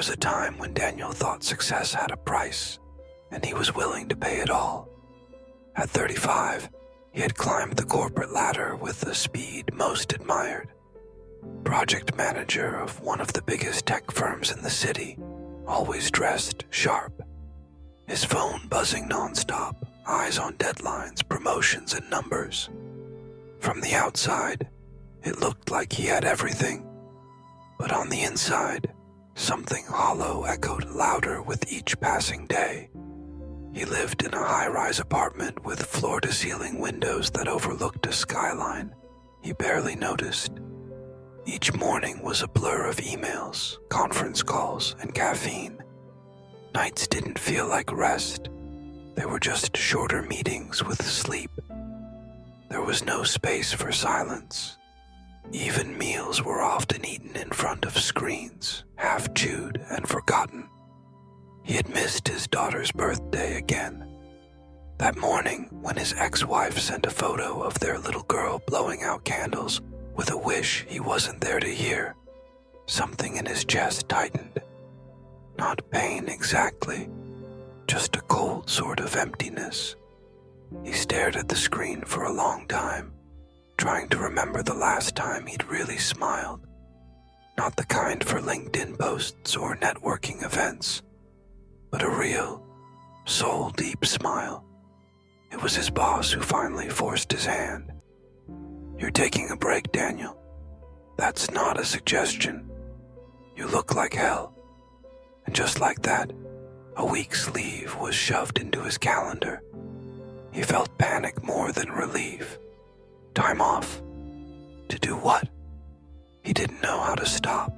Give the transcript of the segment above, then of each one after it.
was a time when Daniel thought success had a price, and he was willing to pay it all. At 35, he had climbed the corporate ladder with the speed most admired. Project manager of one of the biggest tech firms in the city, always dressed sharp. His phone buzzing nonstop, eyes on deadlines, promotions, and numbers. From the outside, it looked like he had everything. But on the inside, something hollow echoed louder with each passing day. He lived in a high-rise apartment with floor-to-ceiling windows that overlooked a skyline he barely noticed. Each morning was a blur of emails, conference calls, and caffeine. Nights didn't feel like rest. They were just shorter meetings with sleep. There was no space for silence. Even meals were often eaten in front of screens, half chewed and forgotten. He had missed his daughter's birthday again. That morning, when his ex-wife sent a photo of their little girl blowing out candles with a wish he wasn't there to hear, something in his chest tightened. Not pain exactly, just a cold sort of emptiness. He stared at the screen for a long time, trying to remember the last time he'd really smiled. Not the kind for LinkedIn posts or networking events, but a real, soul-deep smile. It was his boss who finally forced his hand. "You're taking a break, Daniel. That's not a suggestion. You look like hell." And just like that, a week's leave was shoved into his calendar. He felt panic more than relief. Time off. To do what? He didn't know how to stop.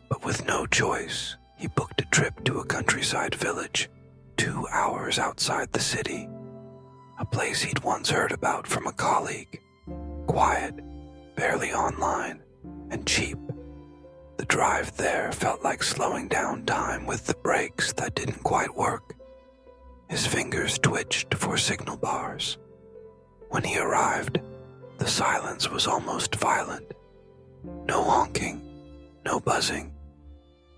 But with no choice, he booked a trip to a countryside village, 2 hours outside the city. A place he'd once heard about from a colleague. Quiet, barely online, and cheap. The drive there felt like slowing down time with the brakes that didn't quite work. His fingers twitched for signal bars. When he arrived, the silence was almost violent. No honking, no buzzing,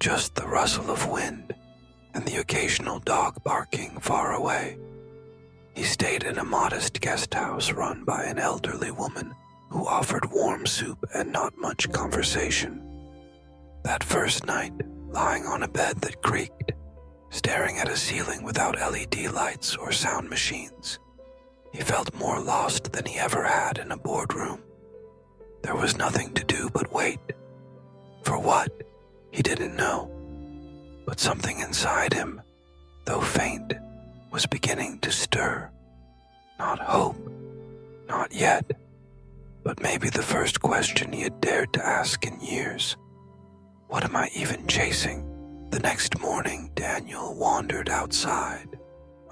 just the rustle of wind and the occasional dog barking far away. He stayed in a modest guest house run by an elderly woman who offered warm soup and not much conversation. That first night, lying on a bed that creaked, staring at a ceiling without LED lights or sound machines, he felt more lost than he ever had in a boardroom. There was nothing to do but wait. For what? He didn't know. But something inside him, though faint, was beginning to stir. Not hope, not yet, but maybe the first question he had dared to ask in years. What am I even chasing? The next morning, Daniel wandered outside,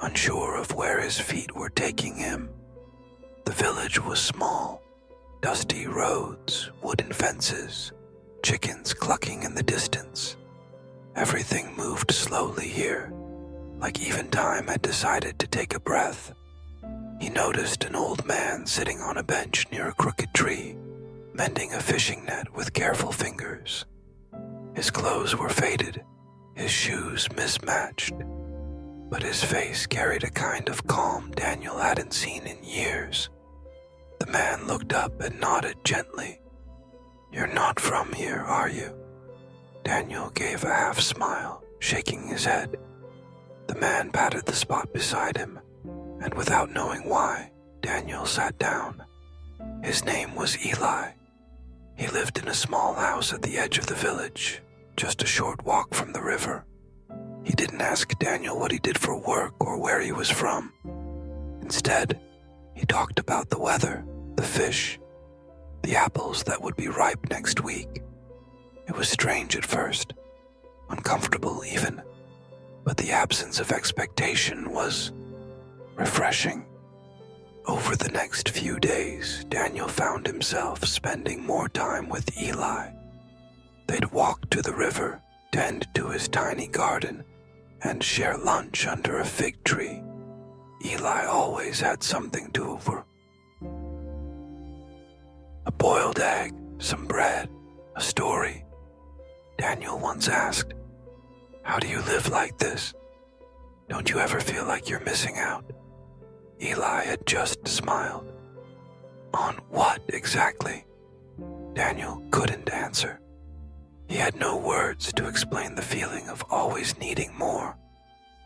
unsure of where his feet were taking him. The village was small, dusty roads, wooden fences, chickens clucking in the distance. Everything moved slowly here, like even time had decided to take a breath. He noticed an old man sitting on a bench near a crooked tree, mending a fishing net with careful fingers. His clothes were faded, his shoes mismatched, but his face carried a kind of calm Daniel hadn't seen in years. The man looked up and nodded gently. "You're not from here, are you?" Daniel gave a half smile, shaking his head. The man patted the spot beside him, and without knowing why, Daniel sat down. His name was Eli. He lived in a small house at the edge of the village, just a short walk from the river. He didn't ask Daniel what he did for work or where he was from. Instead, he talked about the weather, the fish, the apples that would be ripe next week. It was strange at first, uncomfortable even, but the absence of expectation was refreshing. Over the next few days, Daniel found himself spending more time with Eli. They'd walk to the river, tend to his tiny garden, and share lunch under a fig tree. Eli always had something to offer. A boiled egg, some bread, a story. Daniel once asked, How do you live like this? Don't you ever feel like you're missing out? Eli had just smiled. On what exactly? Daniel couldn't answer. He had no words to explain the feeling of always needing more,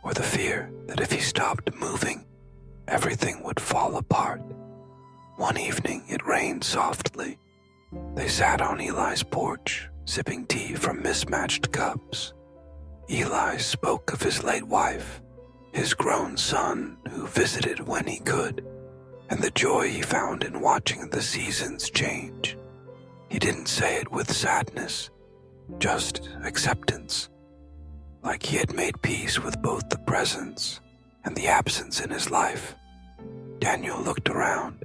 or the fear that if he stopped moving, everything would fall apart. One evening it rained softly. They sat on Eli's porch, sipping tea from mismatched cups. Eli spoke of his late wife, his grown son who visited when he could, and the joy he found in watching the seasons change. He didn't say it with sadness, just acceptance, like he had made peace with both the presence and the absence in his life. Daniel looked around.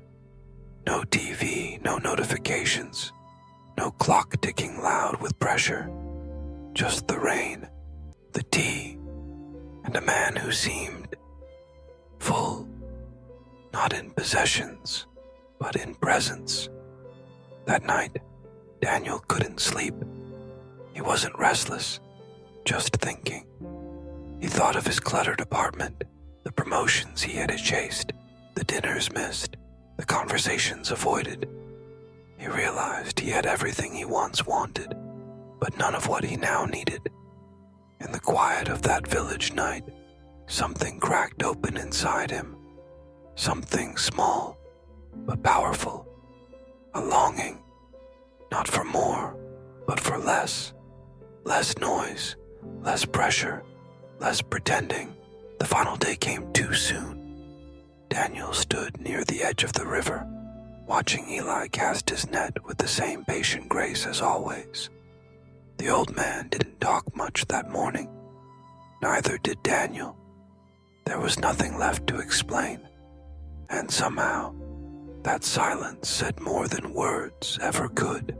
No TV, no notifications, no clock ticking loud with pressure. Just the rain, the tea, and a man who seemed full, not in possessions, but in presence. That night, Daniel couldn't sleep. He wasn't restless, just thinking. He thought of his cluttered apartment, the promotions he had chased, the dinners missed, the conversations avoided. He realized he had everything he once wanted, but none of what he now needed. In the quiet of that village night, something cracked open inside him. Something small, but powerful. A longing, not for more, but for less. Less noise, less pressure, less pretending. The final day came too soon. Daniel stood near the edge of the river, watching Eli cast his net with the same patient grace as always. The old man didn't talk much that morning. Neither did Daniel. There was nothing left to explain, and somehow that silence said more than words ever could.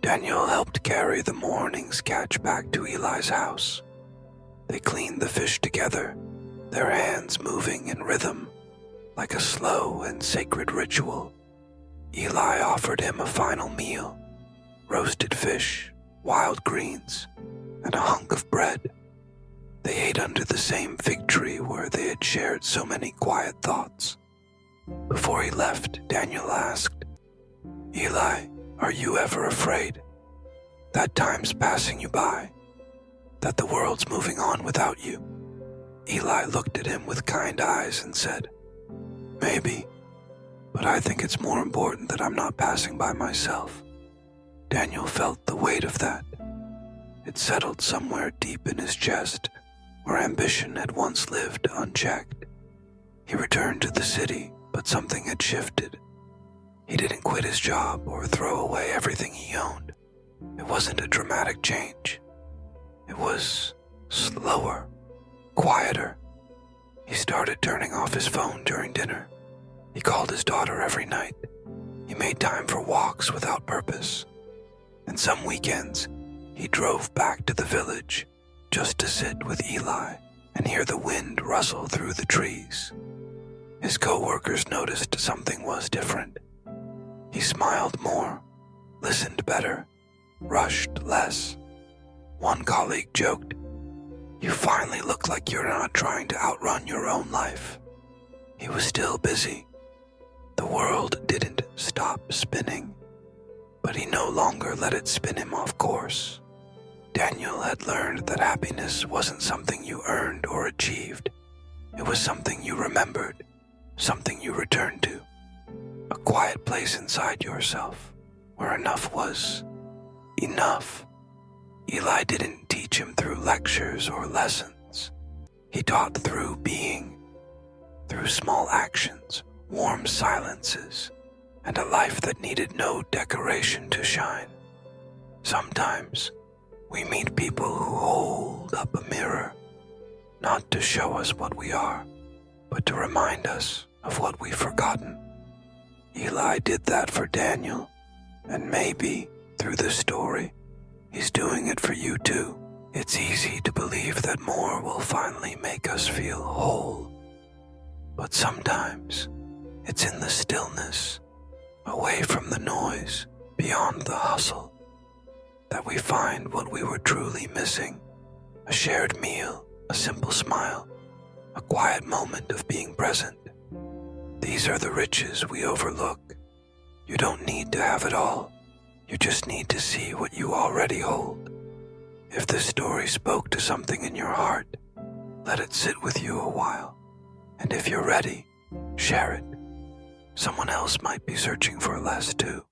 Daniel helped carry the morning's catch back to Eli's house. They cleaned the fish together, their hands moving in rhythm, like a slow and sacred ritual. Eli offered him a final meal, roasted fish, wild greens, and a hunk of bread. They ate under the same fig tree where they had shared so many quiet thoughts. Before he left, Daniel asked, "Eli, are you ever afraid that time's passing you by, that the world's moving on without you?" Eli looked at him with kind eyes and said, "Maybe, but I think it's more important that I'm not passing by myself." Daniel felt the weight of that. It settled somewhere deep in his chest, where ambition had once lived unchecked. He returned to the city, but something had shifted. He didn't quit his job or throw away everything he owned. It wasn't a dramatic change. It was slower, quieter. He started turning off his phone during dinner. He called his daughter every night. He made time for walks without purpose. And some weekends, he drove back to the village just to sit with Eli and hear the wind rustle through the trees. His co-workers noticed something was different. He smiled more, listened better, rushed less. One colleague joked, "You finally look like you're not trying to outrun your own life." He was still busy. The world didn't stop spinning, but he no longer let it spin him off course. Daniel had learned that happiness wasn't something you earned or achieved. It was something you remembered, something you returned to. A quiet place inside yourself, where enough was enough. Eli didn't teach him through lectures or lessons. He taught through being, through small actions, warm silences, and a life that needed no decoration to shine. Sometimes we meet people who hold up a mirror, not to show us what we are, but to remind us of what we've forgotten. Eli did that for Daniel, and maybe, through this story, he's doing it for you too. It's easy to believe that more will finally make us feel whole. But sometimes, it's in the stillness, away from the noise, beyond the hustle, that we find what we were truly missing. A shared meal, a simple smile, a quiet moment of being present. These are the riches we overlook. You don't need to have it all. You just need to see what you already hold. If this story spoke to something in your heart, let it sit with you a while. And if you're ready, share it. Someone else might be searching for less too.